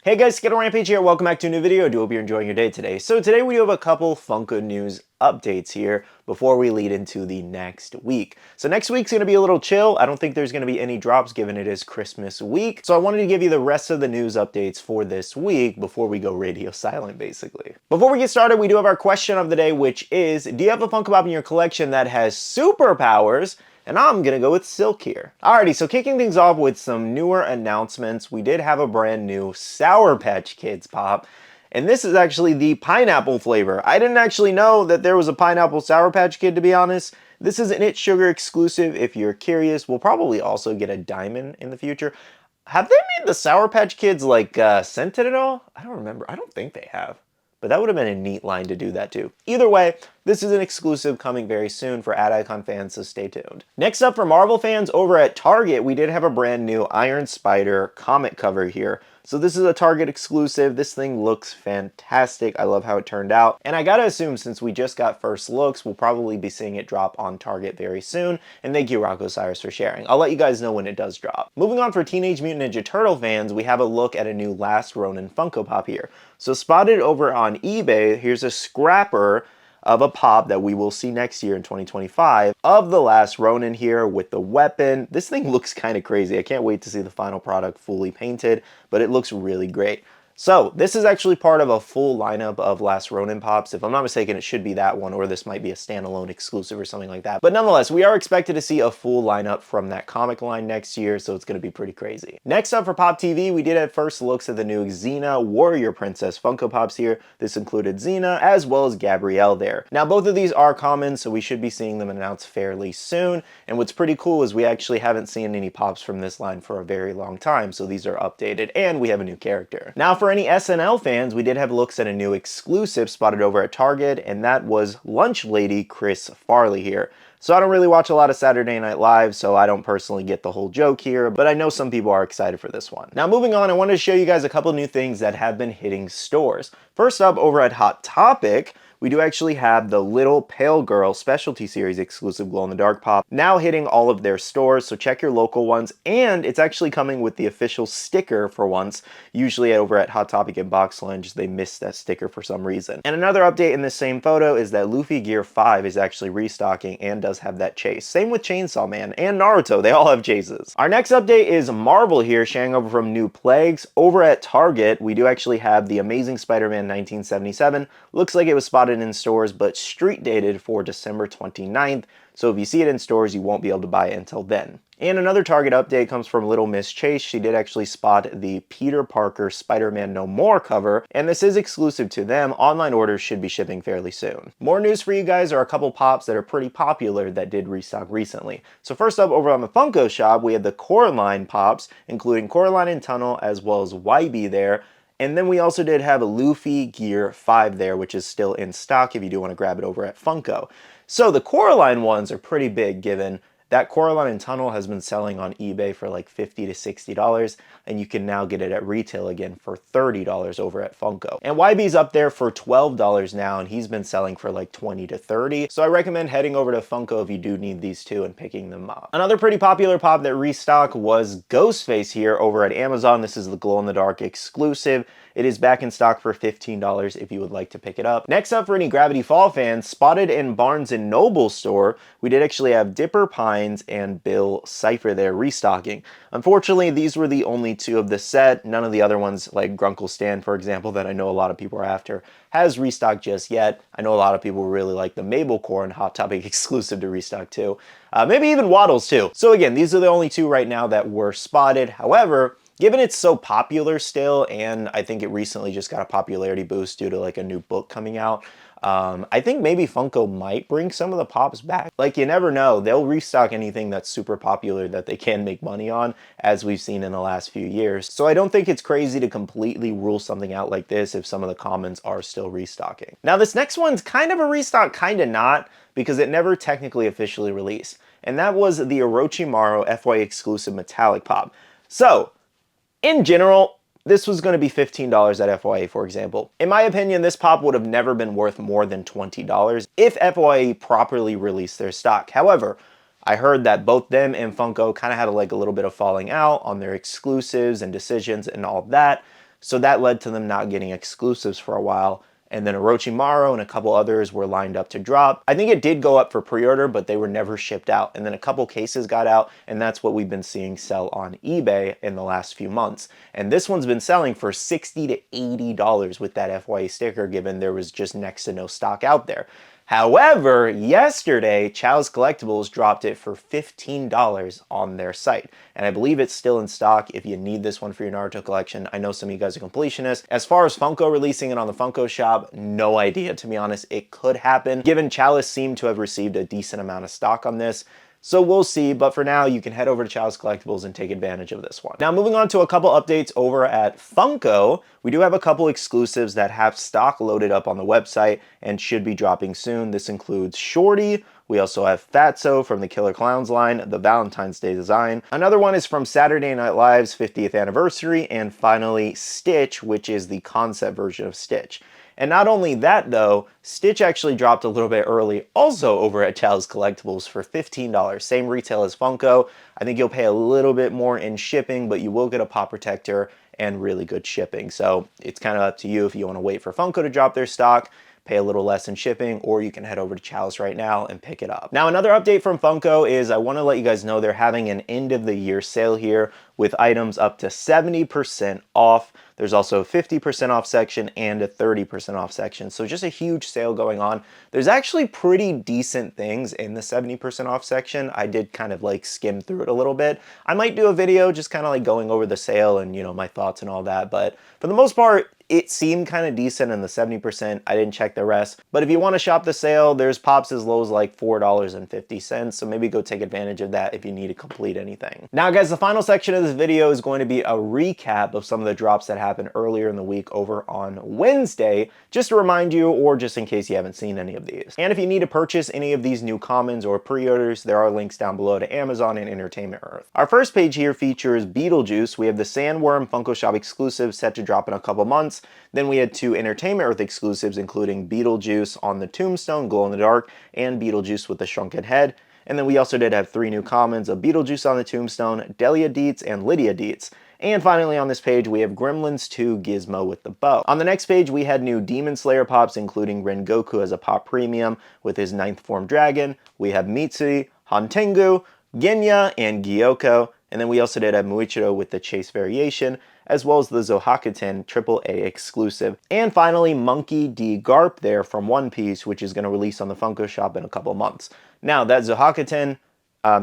Hey guys, SkittleRampage here. Welcome back to a new video. I do hope you're enjoying your day today. So today we do have a couple Funko news updates here before we lead into the next week. So next week's going to be a little chill. I don't think there's going to be any drops given it is Christmas week. So I wanted to give you the rest of the news updates for this week before we go radio silent, basically. Before we get started, we do have our question of the day, which is, do you have a Funko Pop in your collection that has superpowers? And I'm gonna go with Silk here. Alrighty, so kicking things off with some newer announcements, we did have a brand new Sour Patch Kids pop, and this is actually the pineapple flavor. I didn't actually know that there was a pineapple Sour Patch Kid, to be honest. This is an It Sugar exclusive. If you're curious, we'll probably also get a diamond in the future. Have they made the Sour Patch Kids like scented at all? I don't remember. I don't think they have. But that would have been a neat line to do that too. Either way, this is an exclusive coming very soon for Ad Icon fans, so stay tuned. Next up, for Marvel fans, over at Target, we did have a brand new Iron Spider comic cover here. So this is a Target exclusive. This thing looks fantastic. I love how it turned out. And I gotta assume, since we just got first looks, we'll probably be seeing it drop on Target very soon. And thank you, Rocco Cyrus, for sharing. I'll let you guys know when it does drop. Moving on, for Teenage Mutant Ninja Turtle fans, we have a look at a new Last Ronin Funko Pop here. So spotted over on eBay, here's a scrapper of a pop that we will see next year in 2025 of the Last Ronin here with the weapon. This thing looks kind of crazy. I can't wait to see the final product fully painted, but it looks really great. So this is actually part of a full lineup of Last Ronin pops. If I'm not mistaken, it should be that one, or this might be a standalone exclusive or something like that. But nonetheless, we are expected to see a full lineup from that comic line next year, so it's going to be pretty crazy. Next up, for Pop TV, we did have first looks at the new Xena Warrior Princess Funko Pops here. This included Xena as well as Gabrielle there. Now, both of these are common, so we should be seeing them announced fairly soon. And what's pretty cool is we actually haven't seen any pops from this line for a very long time, so these are updated, and we have a new character. Now, for any SNL fans, we did have looks at a new exclusive spotted over at Target, and that was Lunch Lady Chris Farley here. So I don't really watch a lot of Saturday Night Live, so I don't personally get the whole joke here, but I know some people are excited for this one. Now, moving on, I wanted to show you guys a couple new things that have been hitting stores. First up, over at Hot Topic, we do actually have the Little Pale Girl Specialty Series exclusive glow-in-the-dark pop now hitting all of their stores, so check your local ones, and it's actually coming with the official sticker for once. Usually over at Hot Topic and Box Lunch, they missed that sticker for some reason. And another update in this same photo is that Luffy Gear 5 is actually restocking and does have that chase. Same with Chainsaw Man and Naruto, they all have chases. Our next update is Marvel here, sharing over from New Plagues. Over at Target, we do actually have the Amazing Spider-Man 1977. Looks like it was spotted in stores, but street dated for December 29th. So if you see it in stores, you won't be able to buy it until then. And another Target update comes from Little Miss Chase. She did actually spot the Peter Parker Spider-Man No More cover, and this is exclusive to them. Online orders should be shipping fairly soon. More news for you guys are a couple pops that are pretty popular that did restock recently. So first up, over on the Funko shop, we have the Coraline pops, including Coraline and Tunnel, as well as YB there. And then we also did have a Luffy Gear 5 there, which is still in stock if you do want to grab it over at Funko. So the Coraline ones are pretty big, given that Coraline and Tunnel has been selling on eBay for like $50 to $60, and you can now get it at retail again for $30 over at Funko. And YB's up there for $12 now, and he's been selling for like $20 to $30. So I recommend heading over to Funko if you do need these two and picking them up. Another pretty popular pop that restocked was Ghostface here over at Amazon. This is the glow-in-the-dark exclusive. It is back in stock for $15 if you would like to pick it up. Next up, for any Gravity Fall fans, spotted in Barnes & Noble store, we did actually have Dipper Pines and Bill Cipher there restocking. Unfortunately, these were the only two of the set. None of the other ones, like Grunkle Stan, for example, that I know a lot of people are after, has restocked just yet. I know a lot of people really like the Mabelcorn Hot Topic exclusive to restock too. Maybe even Waddles too. So again, these are the only two right now that were spotted. However, given it's so popular still, and I think it recently just got a popularity boost due to like a new book coming out, I think maybe Funko might bring some of the pops back. Like, you never know. They'll restock anything that's super popular that they can make money on, as we've seen in the last few years. So I don't think it's crazy to completely rule something out like this if some of the commons are still restocking. Now, this next one's kind of a restock, kind of not, because it never technically officially released. And that was the Orochimaru FY exclusive metallic pop. So, in general, this was going to be $15 at FYE, for example. In my opinion, this pop would have never been worth more than $20 if FYE properly released their stock. However, I heard that both them and Funko kind of had like a little bit of falling out on their exclusives and decisions and all that. so that led to them not getting exclusives for a while. And then Orochimaru and a couple others were lined up to drop. I think it did go up for pre-order, but they were never shipped out. And then a couple cases got out, and that's what we've been seeing sell on eBay in the last few months. And this one's been selling for $60 to $80 with that FYE sticker, given there was just next to no stock out there. However, yesterday, Chow's Collectibles dropped it for $15 on their site. And I believe it's still in stock if you need this one for your Naruto collection. I know some of you guys are completionists. As far as Funko releasing it on the Funko shop, no idea, to be honest. It could happen, given Chalice seemed to have received a decent amount of stock on this. So we'll see, but for now, you can head over to Chow's Collectibles and take advantage of this one. Now, moving on to a couple updates over at Funko, we do have a couple exclusives that have stock loaded up on the website and should be dropping soon. This includes Shorty. We also have Fatso from the Killer Clowns line, the Valentine's Day design. Another one is from Saturday Night Live's 50th anniversary, and finally Stitch, which is the concept version of Stitch. And not only that though, Stitch actually dropped a little bit early also over at Chow's Collectibles for $15. Same retail as Funko. I think you'll pay a little bit more in shipping, but you will get a pop protector and really good shipping. So it's kind of up to you if you want to wait for Funko to drop their stock, pay a little less in shipping, or you can head over to Chow's right now and pick it up. Now, another update from Funko is I want to let you guys know they're having an end of the year sale here with items up to 70% off. There's also a 50% off section and a 30% off section. So just a huge sale going on. There's actually pretty decent things in the 70% off section. I did kind of like skim through it a little bit. I might do a video just kind of like going over the sale and, you know, my thoughts and all that. But for the most part, it seemed kind of decent in the 70%. I didn't check the rest. But if you want to shop the sale, there's pops as low as like $4.50. So maybe go take advantage of that if you need to complete anything. Now, guys, the final section of this video is going to be a recap of some of the drops that happened earlier in the week over on Wednesday, just to remind you, or just in case you haven't seen any of these. And if you need to purchase any of these new commons or pre-orders, there are links down below to Amazon and Entertainment Earth. Our first page here features Beetlejuice. We have the Sandworm Funko Shop exclusive set to drop in a couple months. Then we had two Entertainment Earth exclusives, including Beetlejuice on the tombstone, glow in the dark, and Beetlejuice with the shrunken head. And then we also did have three new commons of Beetlejuice on the tombstone, Delia Dietz, and Lydia Dietz. And finally on this page, we have Gremlins 2 Gizmo with the bow. On the next page, we had new Demon Slayer pops, including Rengoku as a pop premium with his 9th form dragon. We have Mitsui, Hantengu, Genya, and Gyoko. And then we also did have Muichiro with the Chase variation, as well as the Zohakuten AAA exclusive. And finally, Monkey D. Garp there from One Piece, which is going to release on the Funko shop in a couple months. Now, that Zohakuten,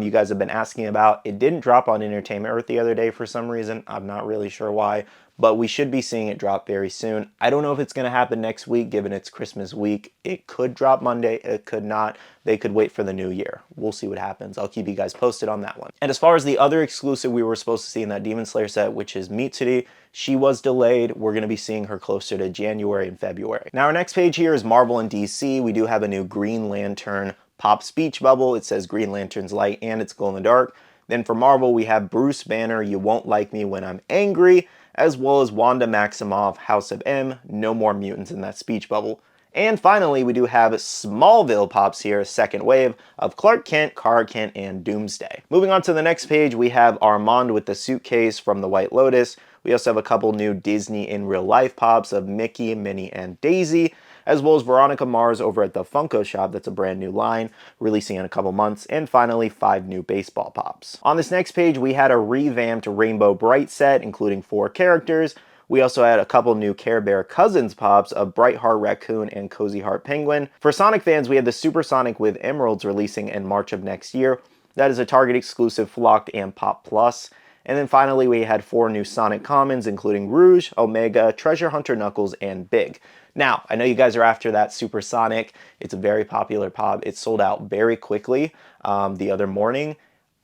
you guys have been asking about, it didn't drop on Entertainment Earth the other day for some reason. I'm not really sure why, but we should be seeing it drop very soon. I don't know if it's going to happen next week, given it's Christmas week. It could drop Monday, it could not. They could wait for the new year. We'll see what happens. I'll keep you guys posted on that one. And as far as the other exclusive we were supposed to see in that Demon Slayer set, which is Mitsuri, she was delayed. We're going to be seeing her closer to January and February. Now, our next page here is Marvel and DC. We do have a new Green Lantern pop speech bubble. It says Green Lantern's light and it's glow in the dark. Then for Marvel, we have Bruce Banner, You Won't Like Me When I'm Angry, as well as Wanda Maximoff, House of M, no more mutants in that speech bubble. And finally, we do have Smallville pops here, second wave of Clark Kent, Kara Kent, and Doomsday. Moving on to the next page, we have Armand with the suitcase from the White Lotus. We also have a couple new Disney in real life pops of Mickey, Minnie, and Daisy, as well as Veronica Mars over at the Funko shop. That's a brand new line, releasing in a couple months. And finally, 5 new baseball pops. On this next page, we had a revamped Rainbow Bright set, including 4 characters. We also had a couple new Care Bear Cousins pops of Bright Heart Raccoon and Cozy Heart Penguin. For Sonic fans, we had the Super Sonic with Emeralds releasing in March of next year. That is a Target exclusive Flocked and Pop Plus. And then finally, we had 4 new Sonic commons, including Rouge, Omega, Treasure Hunter Knuckles, and Big. Now, I know you guys are after that Super Sonic. It's a very popular pop. It sold out very quickly the other morning.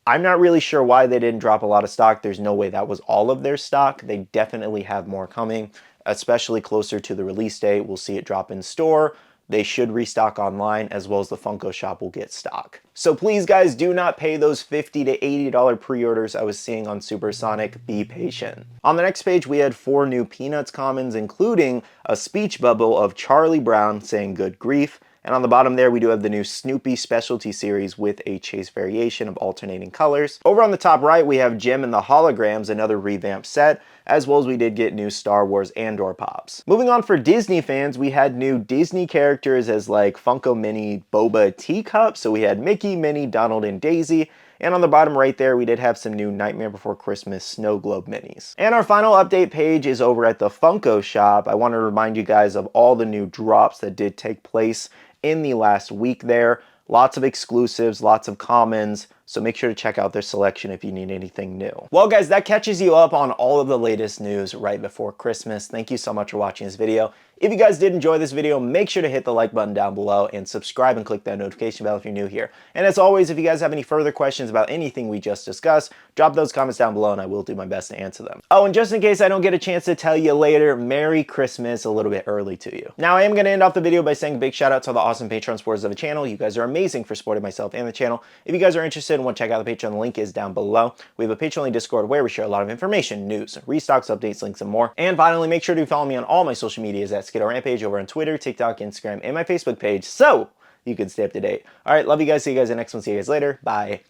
I'm not really sure why they didn't drop a lot of stock. There's no way that was all of their stock. They definitely have more coming, especially closer to the release date. We'll see it drop in store. They should restock online, as well as the Funko shop will get stock. So please, guys, do not pay those $50 to $80 pre-orders I was seeing on Supersonic. Be patient. On the next page, we had 4 new Peanuts commons, including a speech bubble of Charlie Brown saying good grief, And on the bottom there, we do have the new Snoopy Specialty Series with a chase variation of alternating colors. Over on the top right, we have Jim and the Holograms, another revamped set, as well as we did get new Star Wars Andor pops. Moving on for Disney fans, we had new Disney characters as like Funko Mini Boba teacups. So we had Mickey, Minnie, Donald, and Daisy. And on the bottom right there, we did have some new Nightmare Before Christmas snow globe minis. And our final update page is over at the Funko shop. I want to remind you guys of all the new drops that did take place in the last week there. Lots of exclusives, lots of commons, so make sure to check out their selection if you need anything new. Well guys, that catches you up on all of the latest news right before Christmas. Thank you so much for watching this video. If you guys did enjoy this video, make sure to hit the like button down below and subscribe and click that notification bell if you're new here. And as always, if you guys have any further questions about anything we just discussed, drop those comments down below and I will do my best to answer them. Oh, and just in case I don't get a chance to tell you later, Merry Christmas a little bit early to you. Now, I am going to end off the video by saying a big shout out to the awesome Patreon supporters of the channel. You guys are amazing for supporting myself and the channel. If you guys are interested and want to check out the Patreon, the link is down below. We have a Patreon Discord where we share a lot of information, news, restocks, updates, links, and more. And finally, make sure to follow me on all my social medias at SkittleRampage over on Twitter, TikTok, Instagram, and my Facebook page so you can stay up to date. All right, love you guys. See you guys in the next one. See you guys later. Bye.